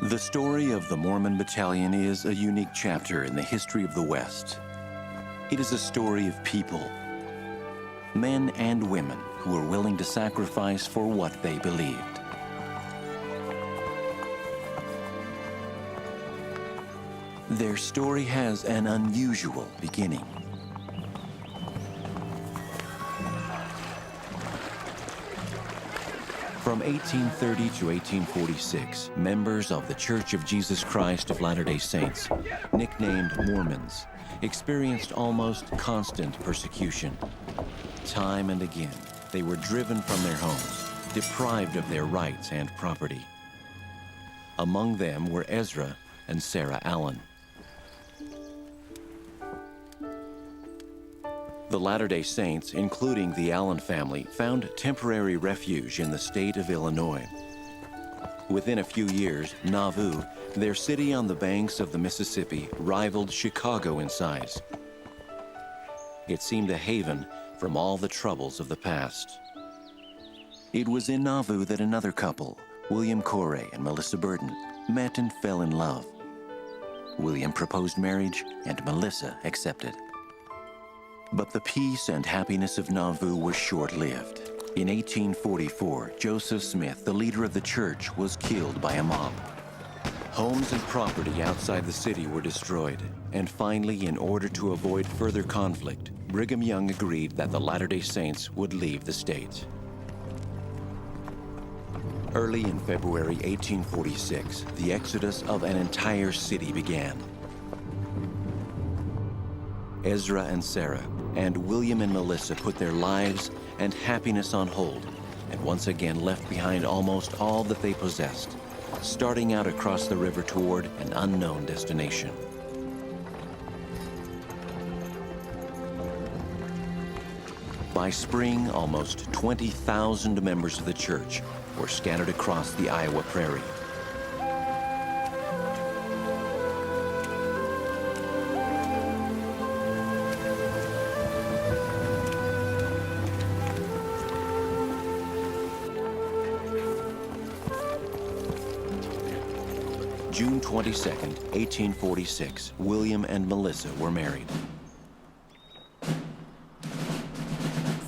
The story of the Mormon Battalion is a unique chapter in the history of the West. It is a story of people, men and women who were willing to sacrifice for what they believed. Their story has an unusual beginning. From 1830 to 1846, members of the Church of Jesus Christ of Latter-day Saints, nicknamed Mormons, experienced almost constant persecution. Time and again, they were driven from their homes, deprived of their rights and property. Among them were Ezra and Sarah Allen. The Latter-day Saints, including the Allen family, found temporary refuge in the state of Illinois. Within a few years, Nauvoo, their city on the banks of the Mississippi, rivaled Chicago in size. It seemed a haven from all the troubles of the past. It was in Nauvoo that another couple, William Corey and Melissa Burton, met and fell in love. William proposed marriage, and Melissa accepted. But the peace and happiness of Nauvoo was short-lived. In 1844, Joseph Smith, the leader of the church, was killed by a mob. Homes and property outside the city were destroyed, and finally, in order to avoid further conflict, Brigham Young agreed that the Latter-day Saints would leave the state. Early in February 1846, the exodus of an entire city began. Ezra and Sarah, and William and Melissa put their lives and happiness on hold, and once again left behind almost all that they possessed, starting out across the river toward an unknown destination. By spring, almost 20,000 members of the church were scattered across the Iowa prairie. June 22nd, 1846, William and Melissa were married.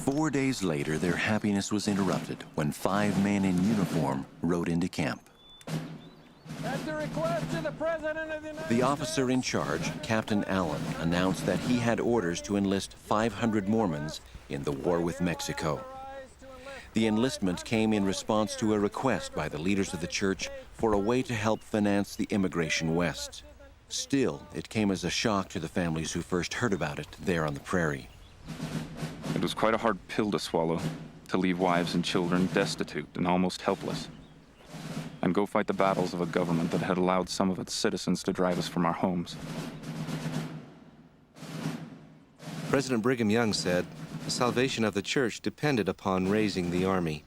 4 days later, their happiness was interrupted when 5 men in uniform rode into camp. At the request of the President of the United The officer in charge, Captain Allen, announced that he had orders to enlist 500 Mormons in the war with Mexico. The enlistment came in response to a request by the leaders of the church for a way to help finance the immigration west. Still, it came as a shock to the families who first heard about it there on the prairie. It was quite a hard pill to swallow, to leave wives and children destitute and almost helpless, and go fight the battles of a government that had allowed some of its citizens to drive us from our homes. President Brigham Young said, "The salvation of the church depended upon raising the army."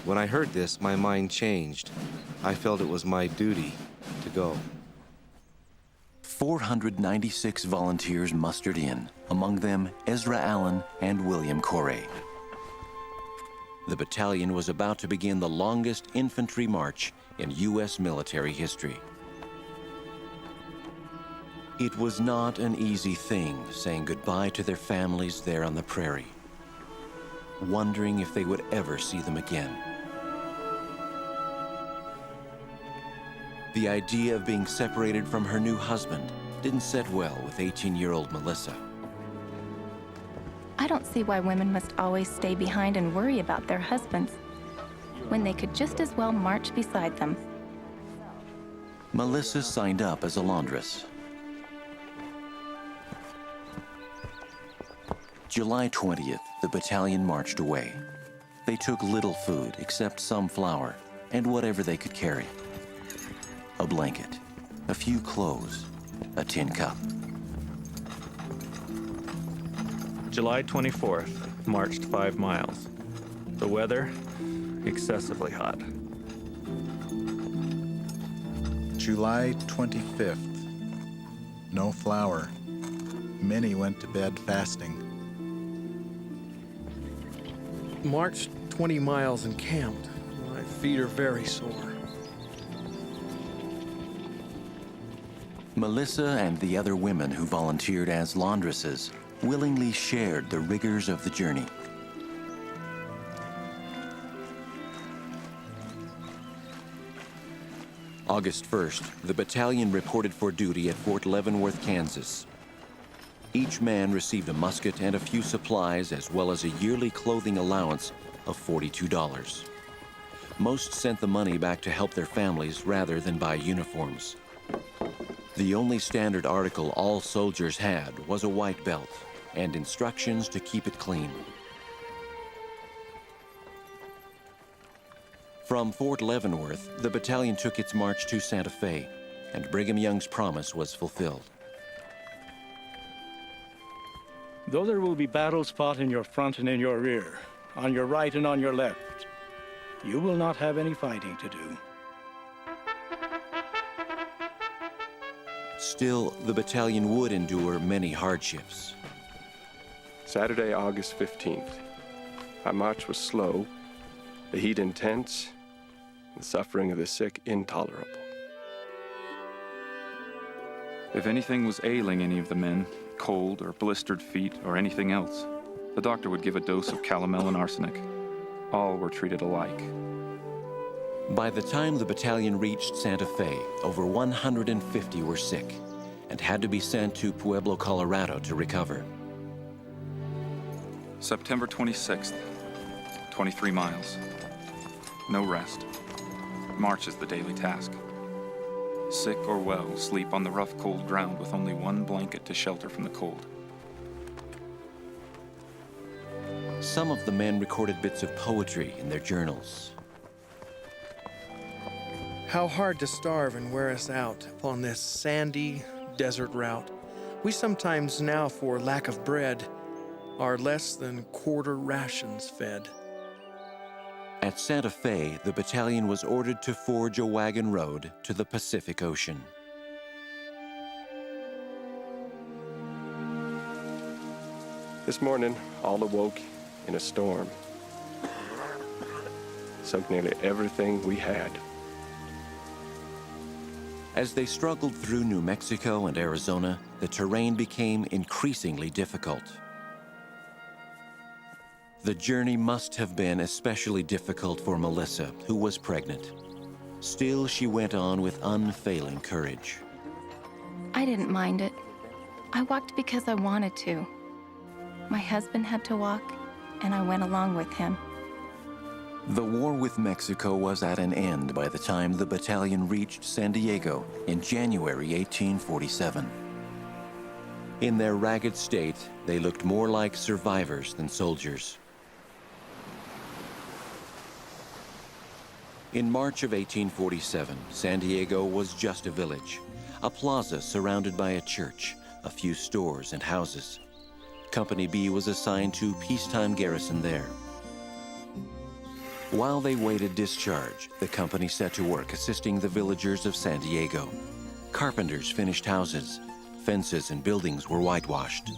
When I heard this, my mind changed. I felt it was my duty to go. 496 volunteers mustered in, among them Ezra Allen and William Corey. The battalion was about to begin the longest infantry march in U.S. military history. It was not an easy thing saying goodbye to their families there on the prairie, wondering if they would ever see them again. The idea of being separated from her new husband didn't set well with 18-year-old Melissa. I don't see why women must always stay behind and worry about their husbands when they could just as well march beside them. Melissa signed up as a laundress. July 20th, the battalion marched away. They took little food except some flour and whatever they could carry. A blanket, a few clothes, a tin cup. July 24th, marched 5 miles. The weather, excessively hot. July 25th, no flour. Many went to bed fasting. marched 20 miles and camped. My feet are very sore. Melissa and the other women who volunteered as laundresses willingly shared the rigors of the journey. August 1st, the battalion reported for duty at Fort Leavenworth, Kansas. Each man received a musket and a few supplies, as well as a yearly clothing allowance of $42. Most sent the money back to help their families rather than buy uniforms. The only standard article all soldiers had was a white belt and instructions to keep it clean. From Fort Leavenworth, the battalion took its march to Santa Fe, and Brigham Young's promise was fulfilled. Though there will be battles fought in your front and in your rear, on your right and on your left, you will not have any fighting to do. Still, the battalion would endure many hardships. Saturday, August 15th. Our march was slow, the heat intense, the suffering of the sick intolerable. If anything was ailing any of the men, cold or blistered feet or anything else, the doctor would give a dose of calomel and arsenic. All were treated alike. By the time the battalion reached Santa Fe, over 150 were sick and had to be sent to Pueblo, Colorado to recover. September 26th, 23 miles. No rest. March is the daily task. Sick or well, sleep on the rough, cold ground with only one blanket to shelter from the cold. Some of the men recorded bits of poetry in their journals. How hard to starve and wear us out upon this sandy desert route. We sometimes now, for lack of bread, are less than quarter rations fed. At Santa Fe, the battalion was ordered to forge a wagon road to the Pacific Ocean. This morning, all awoke in a storm. Soaked nearly everything we had. As they struggled through New Mexico and Arizona, the terrain became increasingly difficult. The journey must have been especially difficult for Melissa, who was pregnant. Still, she went on with unfailing courage. I didn't mind it. I walked because I wanted to. My husband had to walk, and I went along with him. The war with Mexico was at an end by the time the battalion reached San Diego in January 1847. In their ragged state, they looked more like survivors than soldiers. In March of 1847, San Diego was just a village, a plaza surrounded by a church, a few stores and houses. Company B was assigned to peacetime garrison there. While they waited discharge, the company set to work assisting the villagers of San Diego. Carpenters finished houses. Fences and buildings were whitewashed.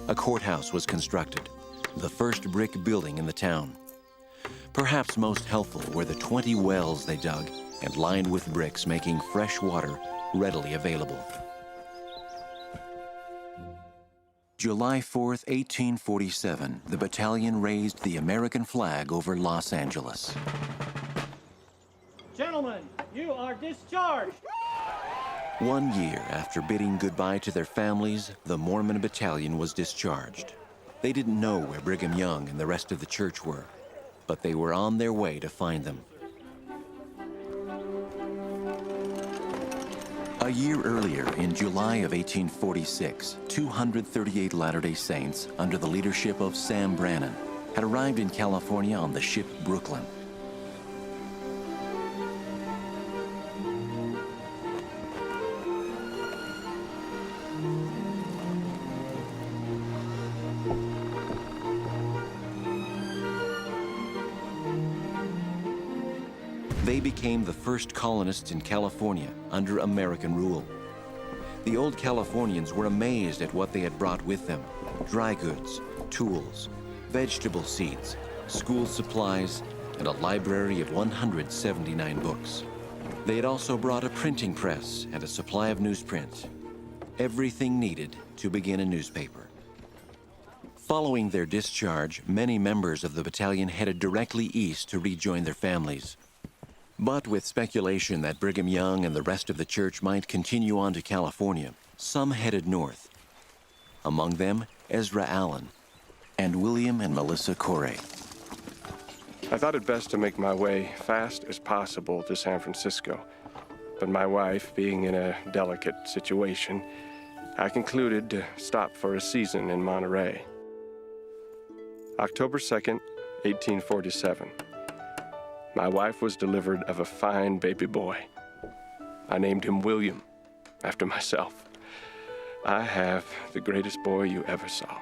A courthouse was constructed, the first brick building in the town. Perhaps most helpful were the 20 wells they dug and lined with bricks, making fresh water readily available. July 4th, 1847, the battalion raised the American flag over Los Angeles. Gentlemen, you are discharged. 1 year after bidding goodbye to their families, the Mormon battalion was discharged. They didn't know where Brigham Young and the rest of the church were, but they were on their way to find them. A year earlier, in July of 1846, 238 Latter-day Saints, under the leadership of Sam Brannan, had arrived in California on the ship Brooklyn. They became the first colonists in California under American rule. The old Californians were amazed at what they had brought with them: dry goods, tools, vegetable seeds, school supplies, and a library of 179 books. They had also brought a printing press and a supply of newsprint. Everything needed to begin a newspaper. Following their discharge, many members of the battalion headed directly east to rejoin their families. But with speculation that Brigham Young and the rest of the church might continue on to California, some headed north. Among them, Ezra Allen and William and Melissa Corey. I thought it best to make my way fast as possible to San Francisco, but my wife being in a delicate situation, I concluded to stop for a season in Monterey. October 2nd, 1847. My wife was delivered of a fine baby boy. I named him William, after myself. I have the greatest boy you ever saw.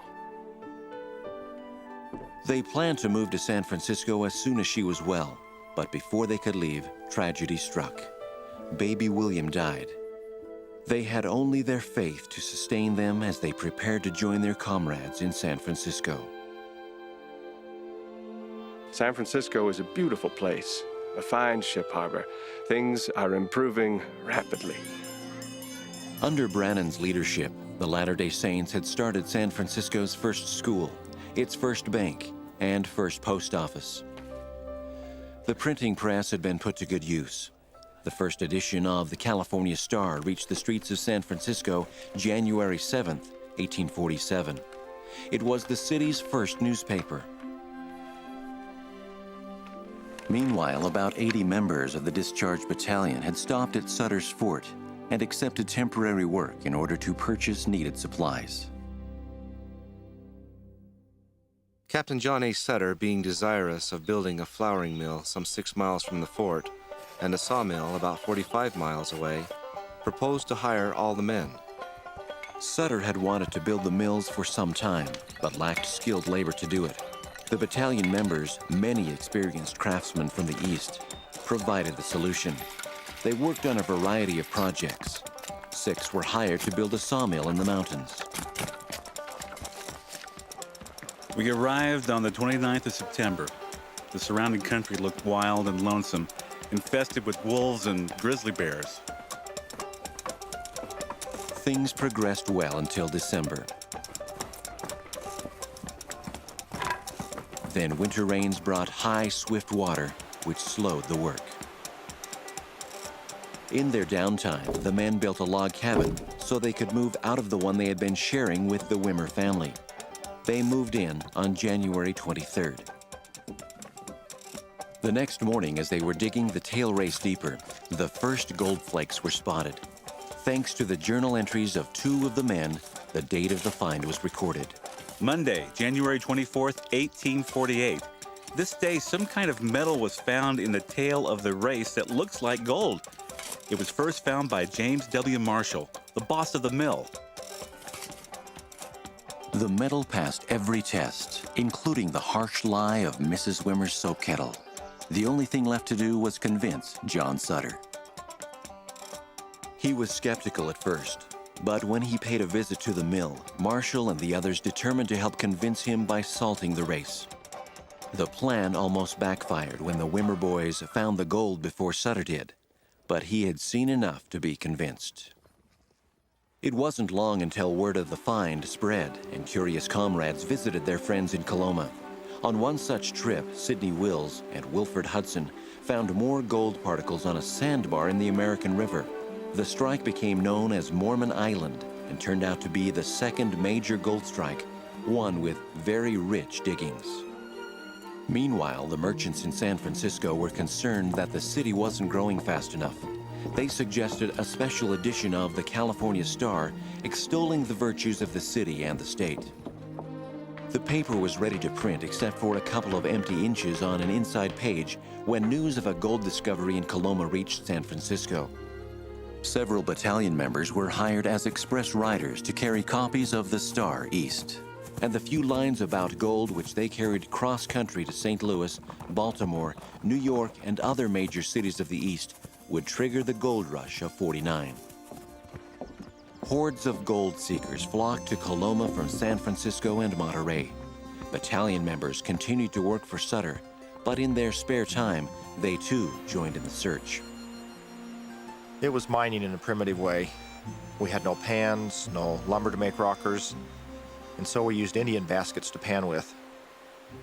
They planned to move to San Francisco as soon as she was well, but before they could leave, tragedy struck. Baby William died. They had only their faith to sustain them as they prepared to join their comrades in San Francisco. San Francisco is a beautiful place, a fine ship harbor. Things are improving rapidly. Under Brannan's leadership, the Latter-day Saints had started San Francisco's first school, its first bank, and first post office. The printing press had been put to good use. The first edition of the California Star reached the streets of San Francisco January 7, 1847. It was the city's first newspaper. Meanwhile, about 80 members of the discharged battalion had stopped at Sutter's Fort and accepted temporary work in order to purchase needed supplies. Captain John A. Sutter, being desirous of building a flouring mill some 6 miles from the fort and a sawmill about 45 miles away, proposed to hire all the men. Sutter had wanted to build the mills for some time, but lacked skilled labor to do it. The battalion members, many experienced craftsmen from the East, provided the solution. They worked on a variety of projects. 6 were hired to build a sawmill in the mountains. We arrived on the 29th of September. The surrounding country looked wild and lonesome, infested with wolves and grizzly bears. Things progressed well until December. Then winter rains brought high, swift water, which slowed the work. In their downtime, the men built a log cabin so they could move out of the one they had been sharing with the Wimmer family. They moved in on January 23rd. The next morning, as they were digging the tail race deeper, the first gold flakes were spotted. Thanks to the journal entries of 2 of the men, the date of the find was recorded. Monday, January 24th, 1848. This day, some kind of metal was found in the tail of the race that looks like gold. It was first found by James W. Marshall, the boss of the mill. The metal passed every test, including the harsh lie of Mrs. Wimmer's soap kettle. The only thing left to do was convince John Sutter. He was skeptical at first, but when he paid a visit to the mill, Marshall and the others determined to help convince him by salting the race. The plan almost backfired when the Wimmer boys found the gold before Sutter did, but he had seen enough to be convinced. It wasn't long until word of the find spread and curious comrades visited their friends in Coloma. On one such trip, Sidney Wills and Wilford Hudson found more gold particles on a sandbar in the American River. The strike became known as Mormon Island and turned out to be the second major gold strike, one with very rich diggings. Meanwhile, the merchants in San Francisco were concerned that the city wasn't growing fast enough. They suggested a special edition of the California Star, extolling the virtues of the city and the state. The paper was ready to print except for a couple of empty inches on an inside page when news of a gold discovery in Coloma reached San Francisco. Several battalion members were hired as express riders to carry copies of the Star east, and the few lines about gold which they carried cross-country to St. Louis, Baltimore, New York, and other major cities of the East would trigger the gold rush of '49. Hordes of gold seekers flocked to Coloma from San Francisco and Monterey. Battalion members continued to work for Sutter, but in their spare time, they too joined in the search. It was mining in a primitive way. We had no pans, no lumber to make rockers, and so we used Indian baskets to pan with.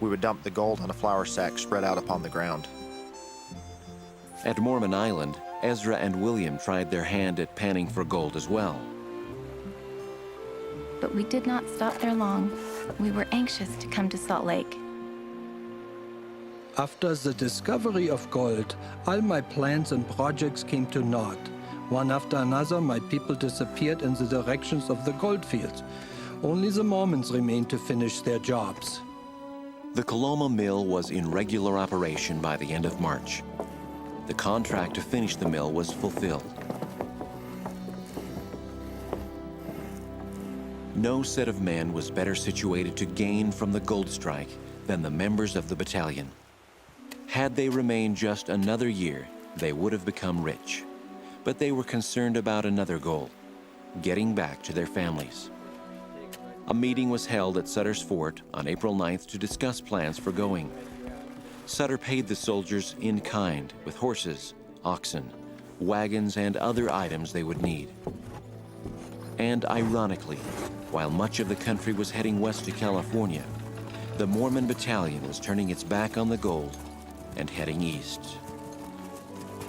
We would dump the gold on a flour sack spread out upon the ground. At Mormon Island, Ezra and William tried their hand at panning for gold as well. But we did not stop there long. We were anxious to come to Salt Lake. After the discovery of gold, all my plans and projects came to naught. One after another, my people disappeared in the directions of the gold fields. Only the Mormons remained to finish their jobs. The Coloma mill was in regular operation by the end of March. The contract to finish the mill was fulfilled. No set of men was better situated to gain from the gold strike than the members of the battalion. Had they remained just another year, they would have become rich. But they were concerned about another goal, getting back to their families. A meeting was held at Sutter's Fort on April 9th to discuss plans for going. Sutter paid the soldiers in kind with horses, oxen, wagons, and other items they would need. And ironically, while much of the country was heading west to California, the Mormon Battalion was turning its back on the gold and heading east.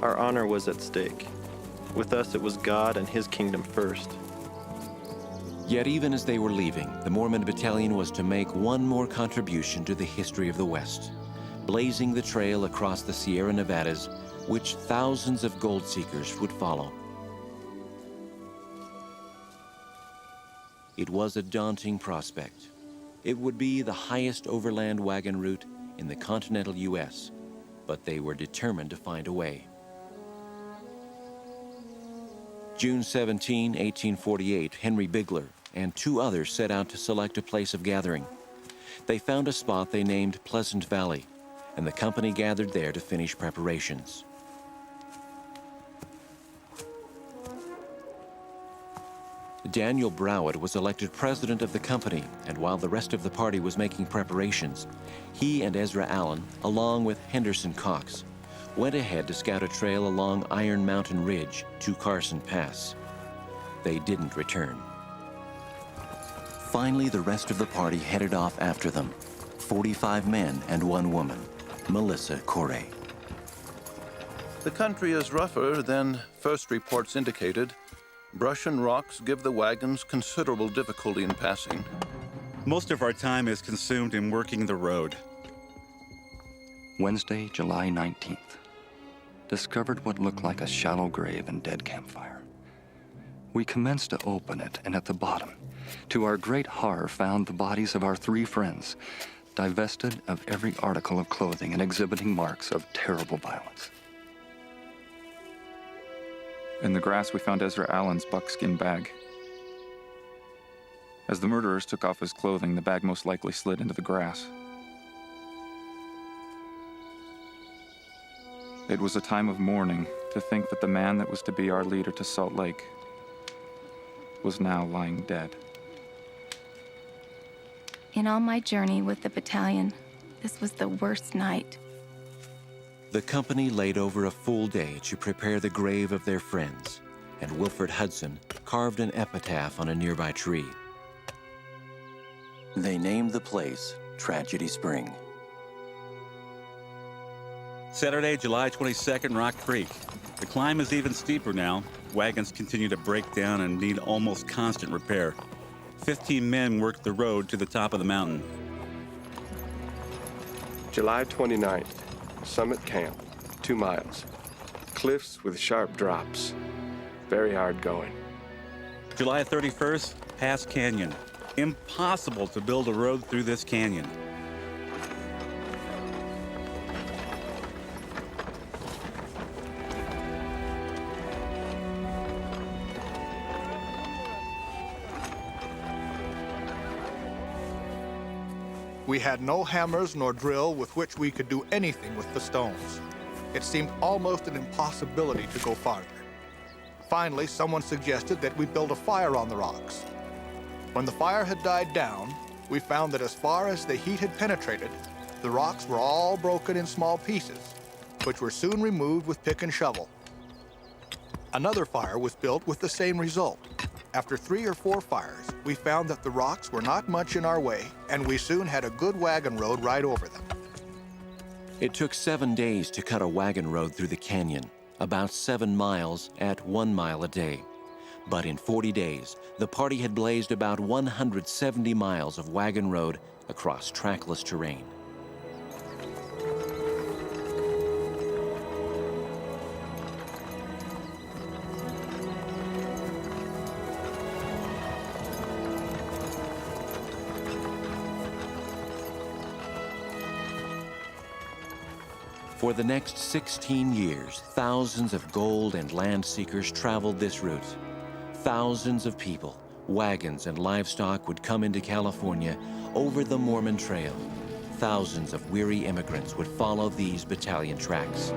Our honor was at stake. With us, it was God and His kingdom first. Yet even as they were leaving, the Mormon Battalion was to make one more contribution to the history of the West, blazing the trail across the Sierra Nevadas, which thousands of gold seekers would follow. It was a daunting prospect. It would be the highest overland wagon route in the continental U.S., but they were determined to find a way. June 17, 1848, Henry Bigler and two others set out to select a place of gathering. They found a spot they named Pleasant Valley, and the company gathered there to finish preparations. Daniel Browett was elected president of the company, and while the rest of the party was making preparations, he and Ezra Allen, along with Henderson Cox, went ahead to scout a trail along Iron Mountain Ridge to Carson Pass. They didn't return. Finally, the rest of the party headed off after them, 45 men and one woman, Melissa Corey. The country is rougher than first reports indicated. Brush and rocks give the wagons considerable difficulty in passing. Most of our time is consumed in working the road. Wednesday, July 19th. Discovered what looked like a shallow grave and dead campfire. We commenced to open it, and at the bottom, to our great horror, found the bodies of our three friends, divested of every article of clothing and exhibiting marks of terrible violence. In the grass, we found Ezra Allen's buckskin bag. As the murderers took off his clothing, the bag most likely slid into the grass. It was a time of mourning to think that the man that was to be our leader to Salt Lake was now lying dead. In all my journey with the battalion, this was the worst night. The company laid over a full day to prepare the grave of their friends, and Wilford Hudson carved an epitaph on a nearby tree. They named the place Tragedy Spring. Saturday, July 22nd, Rock Creek. The climb is even steeper now. Wagons continue to break down and need almost constant repair. 15 men worked the road to the top of the mountain. July 29th, Summit Camp, 2 miles. Cliffs with sharp drops. Very hard going. July 31st, Pass Canyon. Impossible to build a road through this canyon. We had no hammers nor drill with which we could do anything with the stones. It seemed almost an impossibility to go farther. Finally, someone suggested that we build a fire on the rocks. When the fire had died down, we found that as far as the heat had penetrated, the rocks were all broken in small pieces, which were soon removed with pick and shovel. Another fire was built with the same result. After 3 or 4 fires, we found that the rocks were not much in our way, and we soon had a good wagon road right over them. It took 7 days to cut a wagon road through the canyon, about 7 miles at 1 mile a day. But in 40 days, the party had blazed about 170 miles of wagon road across trackless terrain. For the next 16 years, thousands of gold and land seekers traveled this route. Thousands of people, wagons, and livestock would come into California over the Mormon Trail. Thousands of weary immigrants would follow these battalion tracks.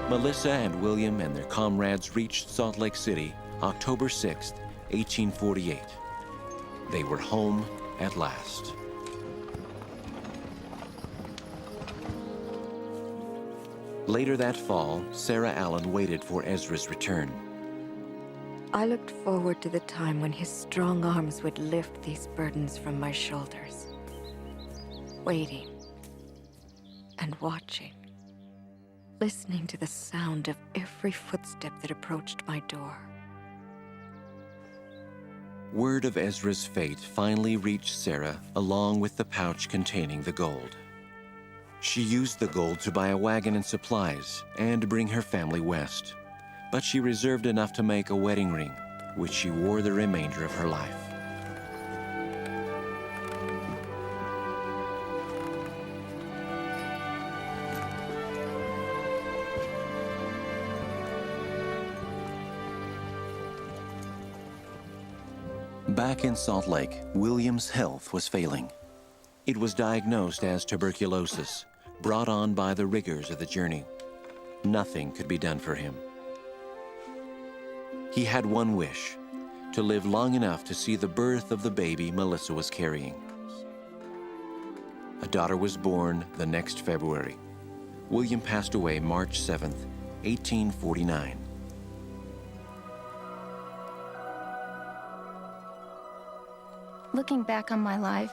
Melissa and William and their comrades reached Salt Lake City October 6th, 1848. They were home at last. Later that fall, Sarah Allen waited for Ezra's return. I looked forward to the time when his strong arms would lift these burdens from my shoulders. Waiting and watching, listening to the sound of every footstep that approached my door. Word of Ezra's fate finally reached Sarah, along with the pouch containing the gold. She used the gold to buy a wagon and supplies and bring her family west. But she reserved enough to make a wedding ring, which she wore the remainder of her life. Back in Salt Lake, William's health was failing. It was diagnosed as tuberculosis, brought on by the rigors of the journey. Nothing could be done for him. He had one wish, to live long enough to see the birth of the baby Melissa was carrying. A daughter was born the next February. William passed away March 7th, 1849. Looking back on my life,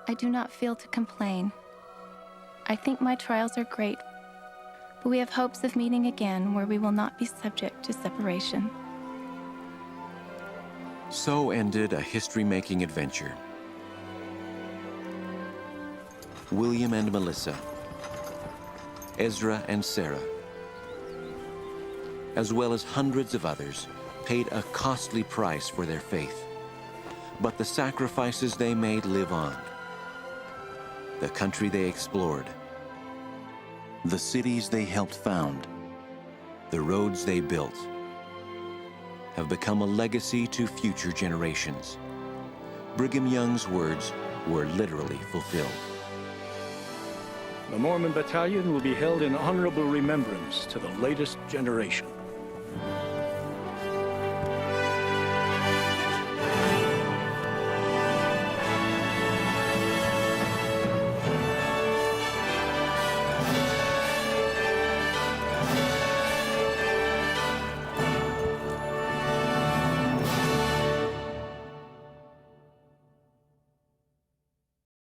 I do not feel to complain. I think my trials are great, but we have hopes of meeting again where we will not be subject to separation. So ended a history-making adventure. William and Melissa, Ezra and Sarah, as well as hundreds of others, paid a costly price for their faith. But the sacrifices they made live on. The country they explored, the cities they helped found, the roads they built, have become a legacy to future generations. Brigham Young's words were literally fulfilled. The Mormon Battalion will be held in honorable remembrance to the latest generation.